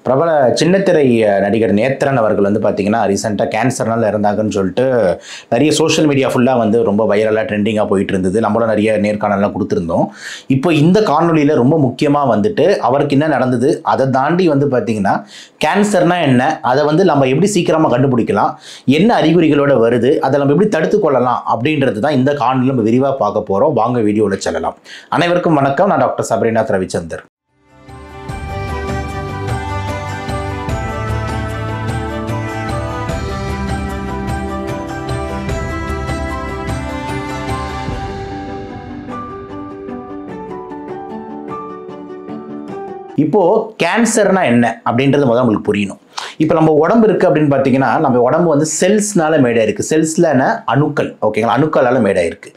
பிரபல சின்னத்திரை நடிகர் நேத்ரன் அவர்கள் வந்து பார்த்தீங்கன்னா ரீசெண்டாக கேன்சர்னால இறந்தாங்கன்னு சொல்லிட்டு நிறைய சோஷியல் மீடியா ஃபுல்லாக வந்து ரொம்ப வைரலாக ட்ரெண்டிங்காக போயிட்டு இருந்தது. நம்மளும் நிறைய நேர்காணலாம் கொடுத்துருந்தோம். இப்போ இந்த காணொலியில் ரொம்ப முக்கியமாக வந்துட்டு அவருக்கு என்ன நடந்தது, அதை தாண்டி வந்து பார்த்தீங்கன்னா கேன்சர்னா என்ன, அதை வந்து நம்ம எப்படி சீக்கிரமாக கண்டுபிடிக்கலாம், என்ன அறிகுறிகளோட வருது, அதை நம்ம எப்படி தடுத்து கொள்ளலாம் அப்படின்றது தான் இந்த காணொலியில் நம்ம விரிவாக பார்க்க போகிறோம். வாங்க வீடியோவில் செல்லலாம். அனைவருக்கும் வணக்கம். நான் டாக்டர் சபரிநாத் ரவிச்சந்தர். இப்போ கேன்சர்னா என்ன அப்படின்றது முதல்ல உங்களுக்கு புரியணும். இப்போ நம்ம உடம்பு இருக்குது அப்படின்னு பார்த்தீங்கன்னா நம்ம உடம்பு வந்து செல்ஸ்னால மேடாயிருக்கு. செல்ஸ்லன அணுக்கள், ஓகேங்களா, அணுக்களால் மேடாயிருக்கு.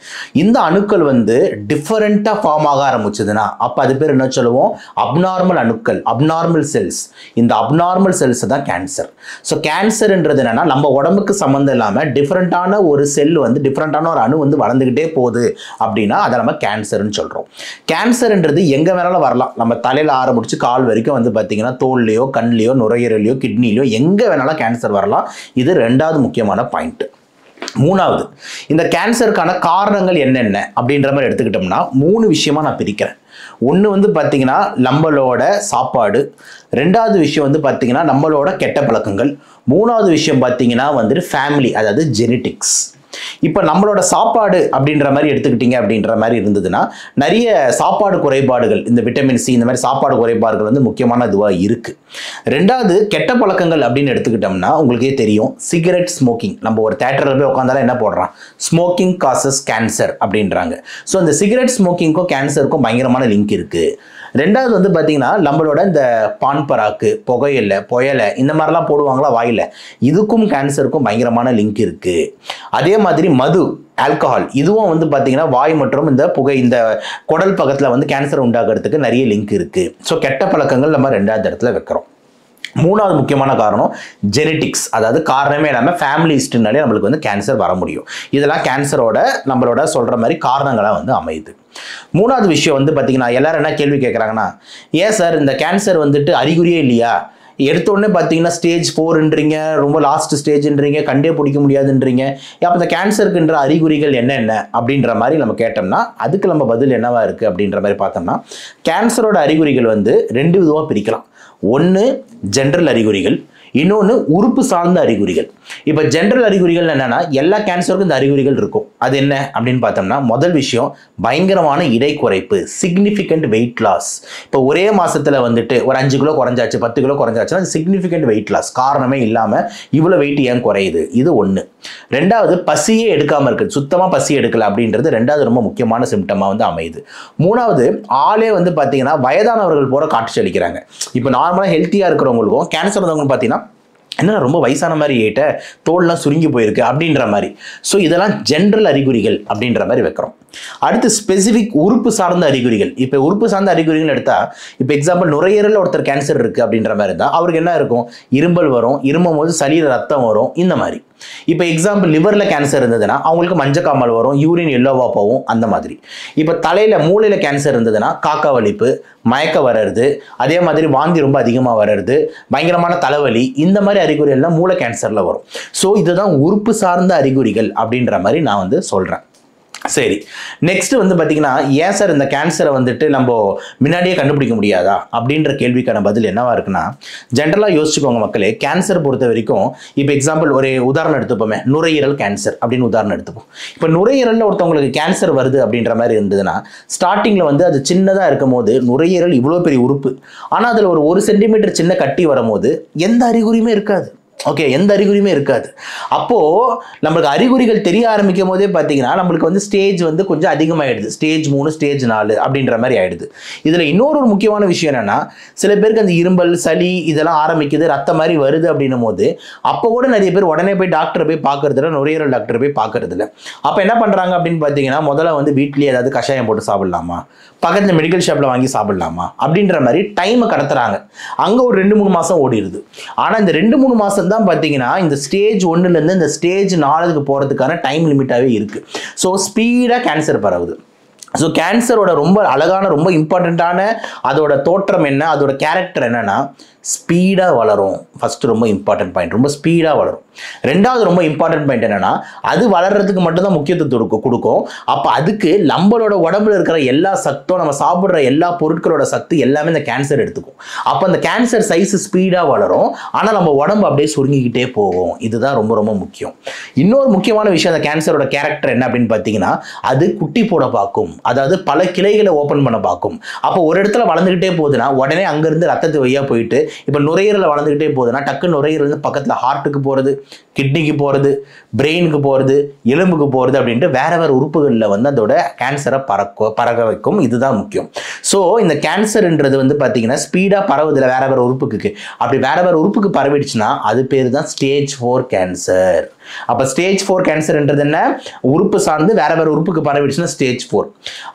இந்த அணுக்கள் வந்து டிஃபரெண்ட்டாக ஃபார்ம் ஆக ஆரம்பிச்சதுன்னா அப்போ அது பேர் என்ன சொல்லுவோம், அப்நார்மல் அணுக்கள், அப்நார்மல் செல்ஸ். இந்த அப்நார்மல் செல்ஸ் தான் கேன்சர். ஸோ கேன்சர்ன்றது என்னன்னா நம்ம உடம்புக்கு சம்மந்தம் இல்லாமல் டிஃப்ரெண்ட்டான ஒரு செல் வந்து டிஃப்ரெண்ட்டான ஒரு அணு வந்து வளர்ந்துக்கிட்டே போகுது அப்படின்னா அதை நம்ம கேன்சர்னு சொல்கிறோம். கேன்சர்ன்றது எங்கே வேணாலும் வரலாம். நம்ம தலையில் ஆரம்பிச்சு கால் வரைக்கும் வந்து பார்த்தீங்கன்னா தோல்லையோ கண்லையோ நுரையீரலையோ கிட்னிலையோ எங்கே வேணாலும் கேன்சர் வரலாம். இது ரெண்டாவது முக்கியமான பாயிண்ட். மூணாவது, இந்த கேன்சருக்கான காரணங்கள் என்னென்ன அப்படின்ற மாதிரி எடுத்துக்கிட்டோம்னா 3 விஷயமா நான் பிரிக்கிறேன். ஒன்று வந்து பார்த்தீங்கன்னா நம்மளோட சாப்பாடு, ரெண்டாவது விஷயம் வந்து பார்த்தீங்கன்னா நம்மளோட கெட்ட பழக்கங்கள், மூணாவது விஷயம் பார்த்தீங்கன்னா வந்துட்டு ஃபேமிலி, அதாவது ஜெனட்டிக்ஸ். இப்போ நம்மளோட சாப்பாடு அப்படின்ற மாதிரி எடுத்துக்கிட்டீங்க அப்படின்ற மாதிரி இருந்ததுன்னா நிறைய சாப்பாடு குறைபாடுகள், இந்த விட்டமின் சி இந்த மாதிரி சாப்பாடு குறைபாடுகள் வந்து முக்கியமான இதுவாக இருக்குது. ரெண்டாவது கெட்ட பழக்கங்கள் அப்படின்னு எடுத்துக்கிட்டோம்னா உங்களுக்கே தெரியும், சிகரெட் ஸ்மோக்கிங். நம்ம ஒரு தேட்டரில் போய் உட்காந்தாலும் என்ன போடுறான், ஸ்மோக்கிங் காசஸ் கேன்சர் அப்படின்றாங்க. ஸோ இந்த சிகரெட் ஸ்மோக்கிங்க்கும் கேன்சருக்கும் பயங்கரமான லிங்க் இருக்குது. ரெண்டாவது வந்து பார்த்தீங்கன்னா நம்மளோட இந்த பான் பராக்கு, புயலை இந்த மாதிரிலாம் போடுவாங்களா வாயில், இதுக்கும் கேன்சருக்கும் பயங்கரமான லிங்க் இருக்குது. அதே மாதிரி மது, ஆல்கஹால், இதுவும் வந்து பார்த்தீங்கன்னா வாய் மற்றும் இந்த புகை, இந்த குடல் பக்கத்தில் வந்து கேன்சர் உண்டாகிறதுக்கு நிறைய லிங்க் இருக்குது. ஸோ கெட்ட பழக்கங்கள் நம்ம ரெண்டாவது இடத்துல வைக்கிறோம். மூணாவது முக்கியமான காரணம் ஜெனட்டிக்ஸ், அதாவது காரணமே இல்லாமல் ஃபேமிலி ஹிஸ்ட்ரினாலே நம்மளுக்கு வந்து கேன்சர் வர முடியும். இதெல்லாம் கேன்சரோட நம்மளோட சொல்கிற மாதிரி காரணங்களாக வந்து அமையுது. மூணாவது விஷயம் வந்து பார்த்தீங்கன்னா எல்லாரும் என்ன கேள்வி கேட்குறாங்கன்னா, ஏன் சார் இந்த கேன்சர் வந்துட்டு அறிகுறியே இல்லையா, எடுத்தோடனே பார்த்தீங்கன்னா ஸ்டேஜ் 4ன்றீங்க, ரொம்ப லாஸ்ட் ஸ்டேஜ்ன்றீங்க, கண்டே பிடிக்க முடியாதுன்றீங்க, அப்போ இந்த கேன்சருக்குன்ற அறிகுறிகள் என்னென்ன அப்படின்ற மாதிரி நம்ம கேட்டோம்னா அதுக்கு நம்ம பதில் என்னவா இருக்குது அப்படின்ற மாதிரி பார்த்தோம்னா கேன்சரோட அறிகுறிகள் வந்து 2 விதமாக பிரிக்கலாம். ஒன்று ஜென்ரல் அறிகுறிகள், இன்னொன்று உறுப்பு சார்ந்த அறிகுறிகள். இப்போ ஜென்ரல் அறிகுறிகள் என்னன்னா எல்லா கேன்சருக்கும் இந்த அறிகுறிகள் இருக்கும். அது என்ன அப்படின்னு பார்த்தோம்னா முதல் விஷயம் பயங்கரமான இடை குறைப்பு, சிக்னிஃபிகண்ட் வெயிட் லாஸ். இப்போ ஒரே மாசத்துல வந்துட்டு ஒரு 5 கிலோ குறைஞ்சாச்சு, 10 கிலோ குறைஞ்சாச்சுன்னா சிக்னிஃபிகண்ட் வெயிட் லாஸ், காரணமே இல்லாமல் இவ்வளோ வெயிட் ஏன் குறையுது, இது ஒன்று. ரெண்டாவது பசியே எடுக்காமல் இருக்குது, சுத்தமாக பசி எடுக்கல அப்படின்றது ரெண்டாவது ரொம்ப முக்கியமான சிம்டமாக வந்து அமையுது. மூணாவது ஆளே வந்து பார்த்தீங்கன்னா வயதானவர்கள் போற காட்சி அளிக்கிறாங்க. இப்போ நார்மலாக ஹெல்த்தியாக இருக்கிறவங்களுக்கும் கேன்சர் வந்தவங்க பார்த்தீங்கன்னா என்ன ரொம்ப வயசான மாதிரி ஏட்ட, தோல்லாம் சுருங்கி போயிருக்கு அப்படின்ற மாதிரி. ஸோ இதெல்லாம் ஜென்ரல் அறிகுறிகள் அப்படின்ற மாதிரி வைக்கிறோம். அடுத்து ஸ்பெசிஃபிக் உறுப்பு சார்ந்த அறிகுறிகள். இப்போ உறுப்பு சார்ந்த அறிகுறிகள் எடுத்தால் இப்போ எக்ஸாம்பிள் நுரையீரலில் ஒருத்தர் கேன்சர் இருக்குது அப்படின்ற மாதிரி இருந்தால் அவருக்கு என்ன இருக்கும், இரும்பல் வரும், இருமும் போது சளியில் ரத்தம் வரும், இந்த மாதிரி. இப்போ எக்ஸாம்பிள் லிவரில் கேன்சர் இருந்ததுன்னா அவங்களுக்கு மஞ்சக்காமல் வரும், யூரின் எல்லோவா போகும், அந்த மாதிரி. இப்போ தலையில் மூளையில் கேன்சர் இருந்ததுன்னா காக்கா வலிப்பு, மயக்க வர்றது, அதே மாதிரி வாந்தி ரொம்ப அதிகமாக வர்றது, பயங்கரமான தலைவலி, இந்த மாதிரி அறிகுறி எல்லாம் மூளை கேன்சரில் வரும். ஸோ இதுதான் உறுப்பு சார்ந்த அறிகுறிகள் அப்படின்ற மாதிரி நான் வந்து சொல்கிறேன். சரி, நெக்ஸ்ட் வந்து பார்த்தீங்கன்னா ஏன் சார் இந்த கேன்சரை வந்துட்டு நம்ம முன்னாடியே கண்டுபிடிக்க முடியாதா அப்படின்ற கேள்விக்கான பதில் என்னவா இருக்குன்னா, ஜென்ரலாக யோசிச்சுக்கோங்க மக்களே, கேன்சர் பொறுத்த வரைக்கும் இப்போ எக்ஸாம்பிள் ஒரு உதாரணம் எடுத்துப்போமே, நுரையீரல் கேன்சர் அப்படின்னு உதாரணம் எடுத்துப்போம். இப்போ நுரையீரலில் ஒருத்தவங்களுக்கு கேன்சர் வருது அப்படின்ற மாதிரி இருந்ததுன்னா ஸ்டார்டிங்கில் வந்து அது சின்னதாக இருக்கும் போது நுரையீரல் இவ்வளோ பெரிய உறுப்பு, ஆனால் அதில் ஒரு 1 சென்டிமீட்டர் சின்ன கட்டி வரும்போது எந்த அறிகுறியுமே இருக்காது. ஓகே, எந்த அறிகுறியுமே இருக்காது. அப்போது நம்மளுக்கு அறிகுறிகள் தெரிய ஆரம்பிக்கும் போதே பார்த்தீங்கன்னா நம்மளுக்கு வந்து ஸ்டேஜ் வந்து கொஞ்சம் அதிகமாகிடுது, ஸ்டேஜ் 3 ஸ்டேஜ் 4 அப்படின்ற மாதிரி ஆகிடுது. இதில் இன்னொரு முக்கியமான விஷயம் என்னென்னா, சில பேருக்கு அந்த இரும்பல் சளி இதெல்லாம் ஆரம்பிக்குது, ரத்தம் மாதிரி வருது அப்படின்னும் போது அப்போ கூட நிறைய பேர் உடனே போய் டாக்டரை போய் பார்க்கறதில்ல, நுரையீரல் டாக்டரை போய் பார்க்கறதில்ல. அப்போ என்ன பண்ணுறாங்க அப்படின்னு பார்த்தீங்கன்னா முதல்ல வந்து வீட்லேயே ஏதாவது கஷாயம் போட்டு சாப்பிடலாமா, பக்கத்தில் மெடிக்கல் ஷாப்பில் வாங்கி சாப்பிடலாமா அப்படின்ற மாதிரி டைமை கடத்துறாங்க. அங்கே ஒரு 2-3 மாதம் ஓடிடுது. ஆனால் இந்த 2-3 மாதம் தான் பார்த்தீங்கன்னா இந்த ஸ்டேஜ் 1லேருந்து இந்த ஸ்டேஜ் 4க்கு போகிறதுக்கான டைம் லிமிட்டாகவே இருக்குது. ஸோ ஸ்பீடாக கேன்சர் பரவுது. ஸோ கேன்சரோட ரொம்ப அழகான ரொம்ப இம்பார்ட்டண்ட்டான அதோட தோற்றம் என்ன, அதோட கேரக்டர் என்னன்னா ஸ்பீடாக வளரும். ஃபஸ்ட்டு ரொம்ப இம்பார்ட்டன்ட் பாயிண்ட், ரொம்ப ஸ்பீடாக வளரும். ரெண்டாவது ரொம்ப இம்பார்ட்டன்ட் பாயிண்ட் என்னென்னா, அது வளர்கிறதுக்கு மட்டும்தான் முக்கியத்துவம் கொடுக்கும். அப்போ அதுக்கு நம்மளோட உடம்புல இருக்கிற எல்லா சத்தும், நம்ம சாப்பிட்ற எல்லா பொருட்களோட சத்து எல்லாமே இந்த கேன்சர் எடுத்துக்கும். அப்போ அந்த கேன்சர் சைஸ் ஸ்பீடாக வளரும், ஆனால் நம்ம உடம்பு அப்படியே சுருங்கிக்கிட்டே போகும். இதுதான் ரொம்ப ரொம்ப முக்கியம். இன்னொரு முக்கியமான விஷயம், அந்த கேன்சரோட கேரக்டர் என்ன அப்படின்னு பார்த்தீங்கன்னா, அது குட்டி போட பார்க்கும். அதாவது பல கிளைகளை ஓப்பன் பண்ண பார்க்கும். அப்போ ஒரு இடத்துல வளர்ந்துக்கிட்டே போகுதுன்னா உடனே அங்கேருந்து ரத்தத்து வழியாக போயிட்டு, இப்போ நுரையீரலில் வளர்ந்துக்கிட்டே போகுதுன்னா டக்கு நுரையீரல் பக்கத்தில் ஹார்ட்டுக்கு போகிறது, கிட்னிக்கு போகிறது, பிரெயினுக்கு போகிறது, எலும்புக்கு போகிறது அப்படின்ட்டு வேற வேறு உறுப்புகளில் வந்து அதோட கேன்சரை பரக வைக்கும். இதுதான் முக்கியம். ஸோ இந்த கேன்சர்ன்றது வந்து பார்த்தீங்கன்னா ஸ்பீடாக பரவுதில்லை வேற வேறு உறுப்புக்கு. அப்படி வேற வேறு உறுப்புக்கு பரவிடுச்சுன்னா அது பேர் தான் ஸ்டேஜ் 4 கேன்சர். அப்போ ஸ்டேஜ் 4 கேன்சர்ன்றது என்ன, உறுப்பு சார்ந்து வேற வேறு உறுப்புக்கு பரவிடுச்சுன்னா ஸ்டேஜ் 4.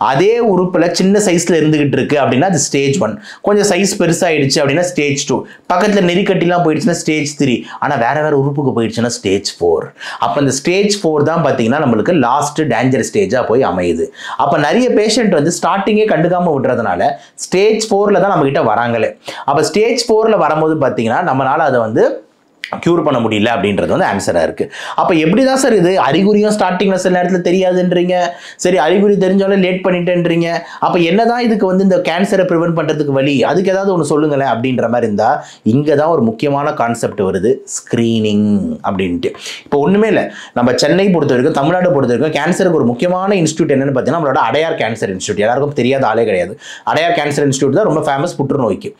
அதே உறுப்பில் சின்ன சைஸில் இருந்துகிட்டு இருக்கு அப்படின்னா அது ஸ்டேஜ் 1. கொஞ்சம் சைஸ் பெருசாகிடுச்சு அப்படின்னா ஸ்டேஜ் 2. பக்கத்தில் நெறிக்கட்டிலாம் போயிடுச்சுன்னா ஸ்டேஜ் 3. ஆனால் வேற வேறு உறுப்புக்கு போயிடுச்சுன்னா ஸ்டேஜ் 4. அப்போ இந்த ஸ்டேஜ் 4 தான் பார்த்தீங்கன்னா நம்மளுக்கு லாஸ்ட் டேஞ்சர் ஸ்டேஜாக போய் அமையுது. அப்போ நிறைய பேஷண்ட் வந்து ஸ்டார்டிங்கே கண்டுக்காமல் விட்டுறதுனால ஸ்டேஜ் 4ல் தான் நம்மகிட்ட வராங்களே. அப்போ ஸ்டேஜ் 4ல் வரும்போது பார்த்தீங்கன்னா நம்மளால் அதை வந்து க்யூர் பண்ண முடியல அப்படின்றது வந்து ஆன்சராக இருக்குது. அப்போ எப்படி தான் சார் இது அறிகுறியும் ஸ்டார்டிங்கில் சில நேரத்தில் தெரியாதுன்றீங்க, சரி அறிகுறி தெரிஞ்சாலும் லேட் பண்ணிட்டேன்றீங்க, அப்போ என்ன தான் இதுக்கு வந்து இந்த கேன்சரை ப்ரிவென்ட் பண்ணுறதுக்கு வழி, அதுக்கு ஏதாவது ஒன்று சொல்லுங்களேன் அப்படின்ற மாதிரி இருந்தால் இங்கே தான் ஒரு முக்கியமான கான்செப்ட் வருது, ஸ்க்ரீனிங் அப்படின்ட்டு. இப்போ ஒன்றுமே இல்லை, நம்ம சென்னை பொறுத்த வரைக்கும், தமிழ்நாடு பொறுத்த வரைக்கும் கேன்சருக்கு ஒரு முக்கியமான இன்ஸ்டியூட் என்னென்னு பார்த்தீங்கன்னா நம்மளோட அடையார் கேன்சர் இன்ஸ்டியூட். எல்லாருக்கும் தெரியாத ஆளே கிடையாது. அடையார் கேன்சர் இன்ஸ்டியூட் தான் ரொம்ப ஃபேமஸ் புற்றுநோய்க்கு.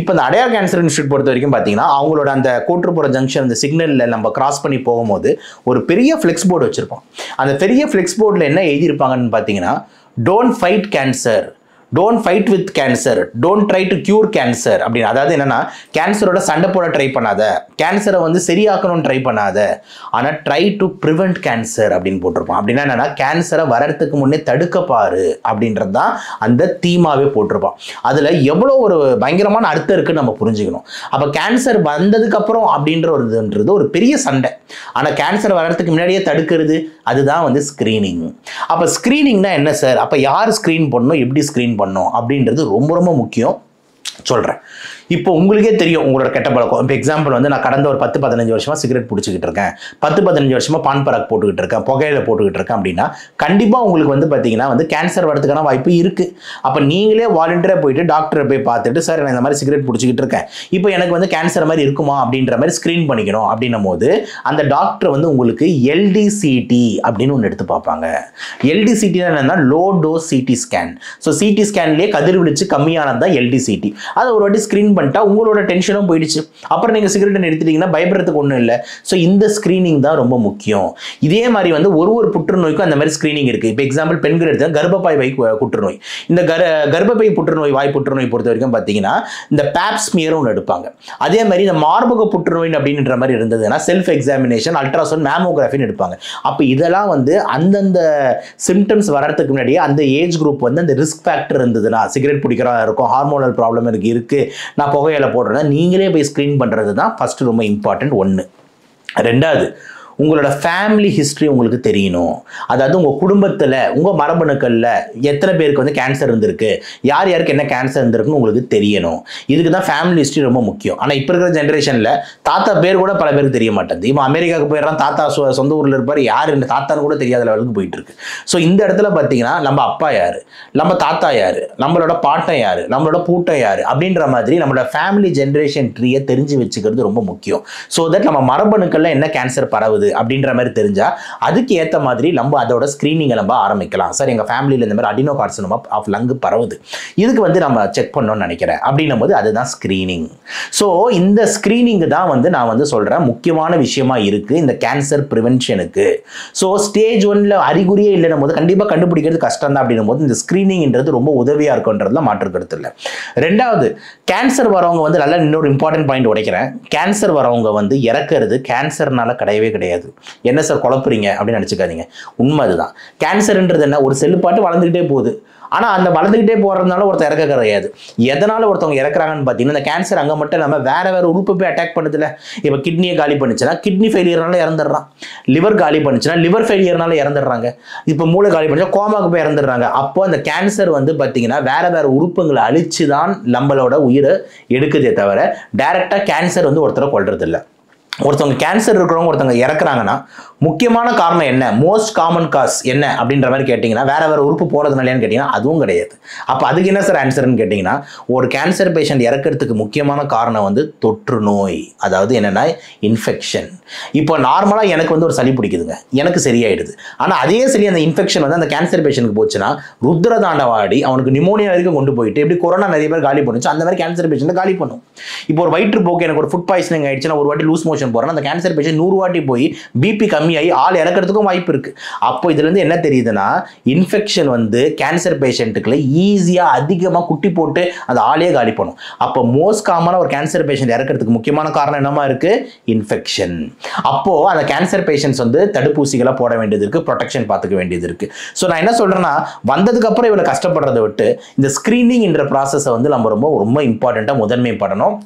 இப்போ இந்த அடையார் கேன்சர் இன்ஸ்டியூட் பொறுத்த வரைக்கும் பார்த்தீங்கன்னா அவங்களோட அந்த கோட்டுப்புற ஜங்ஷன் அந்த சிக்னலில் நம்ம கிராஸ் பண்ணி போகும்போது ஒரு பெரிய ஃப்ளெக்ஸ் போர்டு வச்சுருப்போம். அந்த பெரிய ஃப்ளெக்ஸ் போர்டில் என்ன எழுதியிருப்பாங்கன்னு பார்த்தீங்கன்னா, don't fight cancer, don't fight with cancer, don't try to cure cancer அப்படின்னு. அதாவது என்னன்னா, கேன்சரோட சண்டை போட ட்ரை பண்ணாத, கேன்சரை வந்து சரியாக்கணும்னு ட்ரை பண்ணாத, ஆனால் ட்ரை டு ப்ரிவென்ட் கேன்சர் அப்படின்னு போட்டிருப்பான். அப்படின்னா என்னன்னா, கேன்சரை வரத்துக்கு முன்னே தடுக்க பாரு அப்படின்றது தான் அந்த தீமாவே போட்டிருப்பான். அதில் எவ்வளோ ஒரு பயங்கரமான அர்த்தம் இருக்குன்னு நம்ம புரிஞ்சுக்கணும். அப்போ கேன்சர் வந்ததுக்கு அப்புறம் அப்படின்ற ஒரு பெரிய சண்டை. ஆனால் கேன்சர் வர்றதுக்கு முன்னாடியே தடுக்கிறது அதுதான் வந்து ஸ்க்ரீனிங். அப்போ ஸ்க்ரீனிங்னா என்ன சார், அப்போ யார் ஸ்க்ரீன் பண்ணணும், எப்படி ஸ்க்ரீன் பண்ணணும் அப்படின்றது ரொம்ப ரொம்ப முக்கியம். சொல்கிறேன். இப்போ உங்களுக்கே தெரியும் உங்களோட கெட்ட பழக்கம். இப்போ எக்ஸாம்பிள் வந்து நான் கடந்த ஒரு 10-15 வருஷமாக சிகரெட் பிடிச்சிக்கிட்டு இருக்கேன், 10-15 வருஷமாக பான் பராக் போட்டுக்கிட்டு இருக்கேன், புகையில போட்டுக்கிட்டு இருக்கேன் அப்படின்னா கண்டிப்பாக உங்களுக்கு வந்து பார்த்தீங்கன்னா வந்து கேன்சர் வரதுக்கான வாய்ப்பு இருக்குது. அப்போ நீங்களே வாலண்டியராக போயிட்டு டாக்டரை போய் பார்த்துட்டு, சார் நான் இந்த மாதிரி சிகரெட் பிடிச்சிக்கிட்டு இருக்கேன், இப்போ எனக்கு வந்து கேன்சர் மாதிரி இருக்குமா அப்படின்ற மாதிரி ஸ்க்ரீன் பண்ணிக்கணும் அப்படின்னும் போது அந்த டாக்டர் வந்து உங்களுக்கு LDCT அப்படின்னு ஒன்று எடுத்து பார்ப்பாங்க. LDCT என்னன்னா low dose CT scan. So CT ஸ்கேன்லேயே கதிர்வீச்சு கம்மியானது தான் LDCT. அதை ஒரு வாட்டி ஸ்க்ரீன் பண்ணிட்டா உங்களோட டென்ஷனும் போயிடுச்சு. அப்புறம் நீங்கள் சிகரெட்டை நிறுத்திட்டீங்கன்னா பயப்படுறதுக்கு ஒன்றும் இல்லை. ஸோ இந்த ஸ்க்ரீனிங் தான் ரொம்ப முக்கியம். இதே மாதிரி வந்து ஒரு புற்றுநோய்க்கும் அந்த மாதிரி ஸ்க்ரீனிங் இருக்குது. இப்போ எக்ஸாம்பிள் பெண்கள் எடுத்தால் கர்ப்பப்பை புற்றுநோய், இந்த கர்ப்பப்பை புற்றுநோய், வாய் புற்றுநோய் பொறுத்த வரைக்கும் பார்த்தீங்கன்னா இந்த பேப் ஸ்மியர் ஒன்று எடுப்பாங்க. அதே மாதிரி இந்த மார்பக புற்றுநோய் அப்படின்ற மாதிரி இருந்ததுன்னா செல்ஃப் எக்ஸாமினேஷன், அல்ட்ராசவுண்ட், மேமோகிராஃபின்னு எடுப்பாங்க. அப்போ இதெல்லாம் வந்து அந்தந்த சிம்டம்ஸ் வரதுக்கு முன்னாடியே அந்த ஏஜ் குரூப் வந்து அந்த ரிஸ்க் ஃபேக்டர் இருந்ததுன்னா, சிகரெட் பிடிக்கிறதா இருக்கும், ஹார்மோனல் ப்ராப்ளம் இருக்கு, நான் புகையில போடுறேன்னா நீங்களே போய் ஸ்க்ரீன் பண்ணுறது தான் ஃபர்ஸ்ட் ரொம்ப இம்பார்ட்டன்ட். ஒன்று. ரெண்டாவது, உங்களோட ஃபேமிலி ஹிஸ்ட்ரி உங்களுக்கு தெரியணும். அதாவது உங்கள் குடும்பத்தில் உங்கள் மரபணுக்களில் எத்தனை பேருக்கு வந்து கேன்சர் இருந்திருக்கு, யார் யாருக்கு என்ன கேன்சர் இருந்திருக்குன்னு உங்களுக்கு தெரியணும். இதுக்கு தான் ஃபேமிலி ஹிஸ்ட்ரி ரொம்ப முக்கியம். ஆனால் இப்போ இருக்கிற ஜென்ரேஷனில் தாத்தா பேர் கூட பல பேருக்கு தெரிய மாட்டேங்குது. இப்போ அமெரிக்காவுக்கு போயிடறான், தாத்தா சொந்த ஊரில் இருப்பார், யார் இந்த தாத்தான்னு கூட தெரியாத லெவலுக்கு போயிட்டு இருக்கு. ஸோ இந்த இடத்துல பார்த்தீங்கன்னா நம்ம அப்பா யார், நம்ம தாத்தா யார், நம்மளோட பாட்டன் யார், நம்மளோட பூட்டன் யார் அப்படின்ற மாதிரி நம்மளோட ஃபேமிலி ஜென்ரேஷன் ட்ரீயை தெரிஞ்சு வச்சுக்கிறது ரொம்ப முக்கியம். ஸோ தட் நம்ம மரபணுக்களில் என்ன கேன்சர் பரவுது அப்படின்ற மாதிரி தெரிஞ்சா அதுக்கு ஏற்ற மாதிரி நம்ம அதோட ஸ்க்ரீனிங்கை நம்ம ஆரம்பிக்கலாம். சார் எங்கள் ஃபேமிலியில் இந்த மாதிரி அடினோகார்சினோமா ஆஃப் லங் பரவுது, இதுக்கு வந்து நம்ம செக் பண்ணணும்னு நினைக்கிறேன் அப்படின்னும் போது அதுதான் ஸ்க்ரீனிங். ஸோ இந்த ஸ்க்ரீனிங் தான் வந்து நான் வந்து சொல்கிறேன் முக்கியமான விஷயமா இருக்குது இந்த கேன்சர் ப்ரிவென்ஷனுக்கு. ஸோ ஸ்டேஜ் 1ல் அறிகுறியே இல்லைன்னும் போது கண்டிப்பாக கண்டுபிடிக்கிறது கஷ்டம் தான். அப்படின்னும் போது இந்த ஸ்க்ரீனிங்ன்றது ரொம்ப உதவியாக இருக்குன்றதுல மாற்று கருத்து இல்லை. ரெண்டாவது, கேன்சர் வரவங்க வந்து நல்லா இன்னொரு இம்பார்ட்டன்ட் பாயிண்ட் உடைக்கிறேன். கேன்சர் வரவங்க வந்து இறக்கிறது கேன்சர்னால கிடையவே கிடையாது. கிடையாது. என்ன சார் குழப்புறீங்க அப்படின்னு நினச்சிக்காதீங்க. உண்மை அதுதான். கேன்சர்ன்றது என்ன, ஒரு செல்லு பாட்டு வளர்ந்துக்கிட்டே போகுது. ஆனால் அந்த வளர்ந்துக்கிட்டே போகிறதுனால ஒருத்தர் இறக்க கிடையாது. எதனால் ஒருத்தவங்க இறக்குறாங்கன்னு பார்த்தீங்கன்னா, இந்த கேன்சர் அங்கே மட்டும் இல்லாமல் வேறு உறுப்பு போய் அட்டாக் பண்ணுதில்ல. இப்போ கிட்னியை காலி பண்ணுச்சுன்னா கிட்னி ஃபெயிலியர்னால இறந்துடுறான். லிவர் காலி பண்ணுச்சுன்னா லிவர் ஃபெயிலியர்னால இறந்துடுறாங்க. இப்போ மூளை காலி பண்ணிச்சா கோமாக்கு போய் இறந்துடுறாங்க. அப்போ அந்த கேன்சர் வந்து பார்த்தீங்கன்னா வேறு உறுப்புகளை அழிச்சு தான் நம்மளோட உயிரை எடுக்குதே தவிர டைரெக்டாக கேன்சர் வந்து ஒருத்தரை கொல்றது இல்லை. ஒருத்தவங்க கேன்சர் இருக்கிறவங்க ஒருத்தவங்க இறக்குறாங்கன்னா முக்கியமான காரணம் என்ன, மோஸ்ட் காமன் காஸ் என்ன அப்படின்ற மாதிரி கேட்டிங்கன்னா வேறு உறுப்பு போகிறதுனாலேன்னு கேட்டிங்கன்னா அதுவும் கிடையாது. அப்போ அதுக்கு என்ன சார் ஆன்சர்னு கேட்டிங்கன்னா, ஒரு கேன்சர் பேஷண்ட் இறக்கிறதுக்கு முக்கியமான காரணம் வந்து தொற்று நோய், அதாவது என்னென்னா இன்ஃபெக்ஷன். இப்போ நார்மலாக எனக்கு வந்து ஒரு சளி பிடிக்குதுங்க, எனக்கு சரியாயிடுது. ஆனால் அதே சளி அந்த இன்ஃபெக்ஷன் வந்து அந்த கேன்சர் பேஷண்ட்டுக்கு போச்சுன்னா ருத்ரதாண்டவாடி அவனுக்கு நிமோனியா வரைக்கும் கொண்டு போயிட்டு எப்படி கொரோனா நிறைய பேர் காலி பண்ணுச்சு அந்த மாதிரி கேன்சர் பேஷண்ட்டை காலி பண்ணும். இப்போ ஒரு வயிற்றுப்போக்கு எனக்கு ஒரு ஃபுட் பாய்சனிங் ஆயிடுச்சுன்னா ஒரு வாட்டி லூஸ் மோஷன் போகிறேன், அந்த கேன்சர் பேஷண்ட் 100 வாட்டி போய் பிபி கம்மியாகி ஆள் இறக்கிறதுக்கும் வாய்ப்பு இருக்குது. அப்போ இதுலேருந்து என்ன தெரியுதுன்னா, இன்ஃபெக்ஷன் வந்து கேன்சர் பேஷண்ட்டுக்குள்ள ஈஸியாக அதிகமாக குட்டி போட்டு அந்த ஆளையே காலி பண்ணும். அப்போ மோஸ்ட் காமனாக ஒரு கேன்சர் பேஷண்ட் இறக்கிறதுக்கு முக்கியமான காரணம் என்னமா இருக்குது, இன்ஃபெக்ஷன். அப்போது அந்த கேன்சர் பேஷண்ட்ஸ் வந்து தடுப்பூசிகளை போட வேண்டியது இருக்குது, ப்ரொடெக்ஷன் பார்த்துக்க வேண்டியது இருக்குது. ஸோ நான் என்ன சொல்கிறேன்னா, வந்ததுக்கப்புறம் இவ்வளோ கஷ்டப்படுறதை விட்டு இந்த ஸ்க்ரீனிங் என்ற ப்ராசஸை வந்து நம்ம ரொம்ப இம்பார்ட்டண்ட்டாக முதன்மைப்படணும்.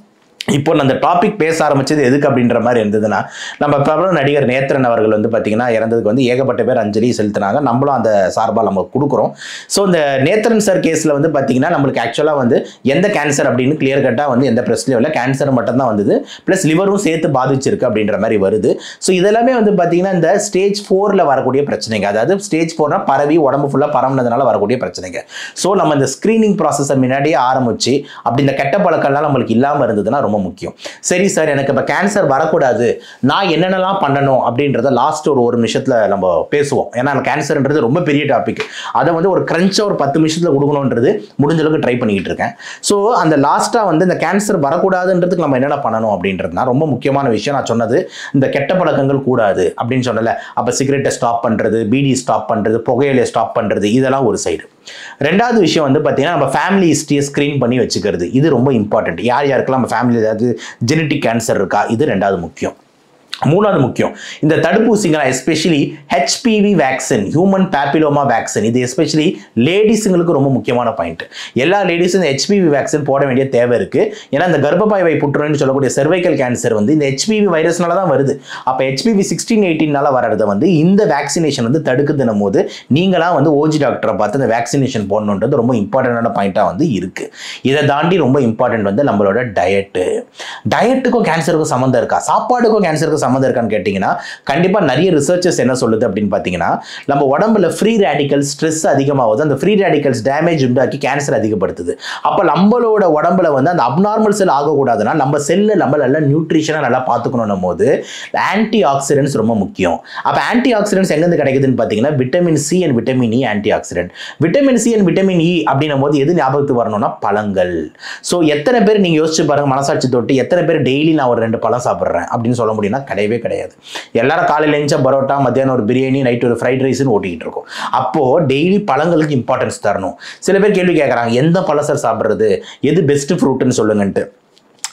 இப்போ நான் அந்த டாபிக் பேச ஆரம்பிச்சது எதுக்கு அப்படின்ற மாதிரி இருந்ததுன்னா, நம்ம பிரபல நடிகர் நேத்ரன் அவர்கள் வந்து பார்த்தீங்கன்னா இறந்ததுக்கு வந்து ஏகப்பட்ட பேர் அஞ்சலி செலுத்தினாங்க. நம்மளும் அந்த சார்பாக நம்ம கொடுக்குறோம். ஸோ இந்த நேத்ரன் சார் கேஸில் வந்து பார்த்தீங்கன்னா நம்மளுக்கு ஆக்சுவலாக வந்து எந்த கேன்சர் அப்படின்னு கிளியர் கட்டாக வந்து எந்த பிரச்சனையும் இல்லை, கேன்சர் மட்டும்தான் வந்தது, ப்ளஸ் லிவரும் சேர்த்து பாதிச்சிருக்கு அப்படின்ற மாதிரி வருது. ஸோ இதெல்லாமே வந்து பார்த்தீங்கன்னா இந்த ஸ்டேஜ் 4ல் வரக்கூடிய பிரச்சனைங்க, அதாவது ஸ்டேஜ் 4னா பரவி உடம்பு ஃபுல்லாக பரவுனதுனால வரக்கூடிய பிரச்சனைங்க. ஸோ நம்ம இந்த ஸ்க்ரீனிங் ப்ராசஸை முன்னாடியே ஆரம்பிச்சு அப்படி இந்த கெட்ட பழக்கம்லாம் நம்மளுக்கு இல்லாமல் இருந்ததுன்னா ரொம்ப முக்கியம். சரி சார், எனக்கு இப்போ கேன்சர் வரக்கூடாது, நான் என்னென்னலாம் பண்ணணும் அப்படின்றத லாஸ்ட் ஒரு நிமிஷத்தில் நம்ம பேசுவோம். ஏன்னா கேன்சர்ன்றது ரொம்ப பெரிய டாபிக். அதை வந்து ஒரு கிரன்ச்சாக ஒரு 10 நிமிஷத்தில் கொடுக்கணுன்றது முடிஞ்ச அளவுக்கு ட்ரை பண்ணிக்கிட்டு இருக்கேன். ஸோ அந்த லாஸ்ட்டாக வந்து இந்த கேன்சர் வரக்கூடாதுன்றதுக்கு நம்ம என்னென்ன பண்ணணும் அப்படின்றதுனா ரொம்ப முக்கியமான விஷயம். நான் சொன்னது இந்த கெட்ட பழக்கங்கள் கூடாது அப்படின்னு சொன்னல, அப்போ சிகரெட்டை ஸ்டாப் பண்ணுறது, பீடி ஸ்டாப் பண்ணுறது, புகையிலை ஸ்டாப் பண்ணுறது, இதெல்லாம் ஒரு சைடு. ரெண்டாவது விஷயம் வந்து பார்த்தீங்கன்னா நம்ம ஃபேமிலி ஹிஸ்ட்ரியை ஸ்க்ரீன் பண்ணி வச்சுக்கிறது, இது ரொம்ப இம்பார்ட்டன்ட். யார் யாருக்கெல்லாம் நம்ம ஃபேமிலி ஏதாவது ஜெனட்டிக் கேன்சர் இருக்கா, இது ரெண்டாவது முக்கியம். மூணாவது முக்கியம், இந்த தடுப்பூசிகள் especially HPV vaccine, human papilloma vaccine, இது எஸ்பெஷலி லேடிஸுங்களுக்கு ரொம்ப முக்கியமான பாயிண்ட். எல்லா லேடிஸும் இந்த ஹெச்பிவி வேக்சின் போட வேண்டிய தேவை இருக்குது. ஏன்னா இந்த கர்ப்பப்பை புற்றுநோய்னு சொல்லக்கூடிய செர்வைக்கல் கேன்சர் வந்து இந்த ஹெச்பிவி வைரஸ்னால தான் வருது. அப்போ ஹெச்பிவி 16-18 வர்றதை வந்து இந்த வேக்சினேஷன் வந்து தடுக்குதுன்னும் போது நீங்களாம் வந்து ஓஜி டாக்டரை பார்த்து இந்த வேக்சினேஷன் போடணுன்றது ரொம்ப இம்பார்ட்டண்டான பாயிண்ட்டாக வந்து இருக்குது. இதை தாண்டி ரொம்ப இம்பார்ட்டன்ட் வந்து நம்மளோட டயட்டுக்கும் கேன்சருக்கும் சம்மந்தம் இருக்கா, சாப்பாடுக்கும் கேன்சருக்கும் சம்மந்தம் இருக்கான்னு கேட்டிங்கன்னா கண்டிப்பாக நிறைய ரிசர்ச்சஸ் என்ன சொல்லுது அப்படின்னு பார்த்தீங்கன்னா, நம்ம உடம்புல ஃப்ரீ ரேடிக்கல்ஸ் ஸ்ட்ரெஸ் அதிகமாகுது, அந்த ஃப்ரீ ரேடிக்கல்ஸ் டேமேஜ் உண்டாக்கி கேன்சர் அதிகப்படுத்துது. அப்போ நம்மளோட உடம்புல வந்து அந்த அப்நார்மல் செல் ஆகக்கூடாதுன்னா நம்ம செல்லை நம்ம நல்லா நியூட்ரிஷனாக நல்லா பார்த்துக்கணும் போது ஆன்டி ஆக்சிடென்ட்ஸ் ரொம்ப முக்கியம். அப்போ ஆன்டி ஆக்சிடென்ட்ஸ் எங்கேருந்து கிடைக்குதுன்னு பார்த்தீங்கன்னா vitamin C and vitamin E anti accident. Vitamin C and vitamin E அப்படின்னும் போது எது ஞாபகத்துக்கு வரணும்னா பழங்கள். ஸோ எத்தனை பேர் நீங்கள் யோசிச்சு பாருங்க, மனசாட்சி தொட்டு எத்தனை பேர் டெய்லி நான் ஒரு 2 பழம் சாப்பிட்றேன் அப்படின்னு சொல்ல முடியும்னா கிடையவே கிடையாது. எல்லாரும் காலையில் எழுந்தா பரோட்டா, மத்தியானம் ஒரு பிரியாணி, நைட் ஒரு ஃப்ரைட் ரைஸ்னு ஓட்டிக்கிட்டு இருக்கோம். அப்போது டெய்லி பழங்களுக்கு இம்பார்ட்டன்ஸ் தரணும். சில பேர் கேள்வி கேட்குறாங்க, எந்த பழம் சார் சாப்பிட்றது, எது பெஸ்ட் ஃப்ரூட்டுன்னு சொல்லுங்கன்ட்டு.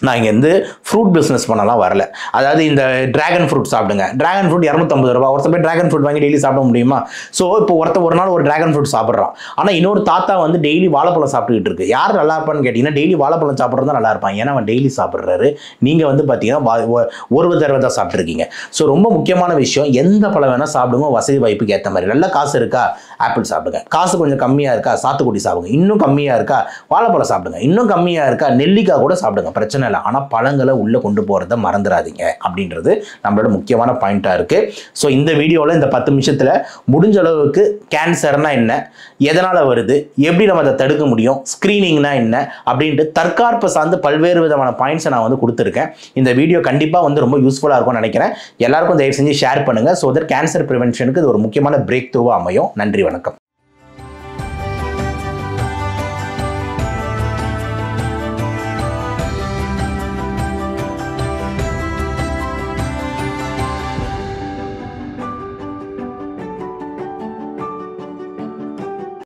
நான் இங்கே வந்து ஃப்ரூட் பிஸ்னஸ் பண்ணலாம் வரல. அதாவது இந்த டிராகன் ஃப்ரூட் சாப்பிடுங்க, டிராகன் ஃப்ரூட் 250 ரூபா. ஒருத்தர் போய் டிராகன் ஃப்ரூட் வாங்கி டெய்லி சாப்பிட முடியுமா? ஸோ இப்போ ஒரு நாள் ஒரு டிராகன் ஃப்ரூட் சாப்பிட்றான், ஆனால் இன்னொரு தாத்தா வந்து டெய்லி வாழைப்பழம் சாப்பிட்டுக்கிட்டு இருக்கு. யார் நல்லா இருப்பான்னு கேட்டிங்கன்னா டெய்லி வாழைப்பழம் சாப்பிட்றது தான் நல்லா இருப்பான். ஏன்னா அவன் டெய்லி சாப்பிட்றாரு, நீங்கள் வந்து பார்த்தீங்கன்னா ஒரு தடவை தான் சாப்பிட்ருக்கீங்க. ஸோ ரொம்ப முக்கியமான விஷயம், எந்த பழம் வேணால் சாப்பிடுங்க, வசதி வாய்ப்புக்கு ஏற்ற மாதிரி. நல்ல காசு இருக்கா ஆப்பிள் சாப்பிடுங்க, காசு கொஞ்சம் கம்மியாக இருக்கா சாத்துக்குடி சாப்பிடுங்க, இன்னும் கம்மியாக இருக்கா வாழைப்பழம் சாப்பிடுங்க, இன்னும் கம்மியாக இருக்கா நெல்லிக்காய் கூட சாப்பிடுங்க, பிரச்சனை இல்லை. ஆனால் பழங்களை உள்ளே கொண்டு போகிறத மறந்துடாதீங்க அப்படின்றது நம்மளோட முக்கியமான பாயிண்ட்டாக இருக்குது. ஸோ இந்த வீடியோவில் இந்த 10 நிமிஷத்தில் முடிஞ்ச அளவுக்கு கேன்சர்னா என்ன, எதனால் வருது, எப்படி நம்ம அதை தடுக்க முடியும், ஸ்க்ரீனிங்னா என்ன அப்படின்ட்டு தற்காப்பு சார்ந்து பல்வேறு விதமான பாயிண்ட்ஸை நான் வந்து கொடுத்துருக்கேன். இந்த வீடியோ கண்டிப்பாக வந்து ரொம்ப யூஸ்ஃபுல்லாக இருக்கும்னு நினைக்கிறேன். எல்லாருக்கும் தயவு செஞ்சு ஷேர் பண்ணுங்கள். ஸோ தட் கேன்சர் ப்ரிவென்ஷனுக்கு இது ஒரு முக்கியமான பிரேக் த்ரூவாக அமையும். நன்றி, வணக்கம்.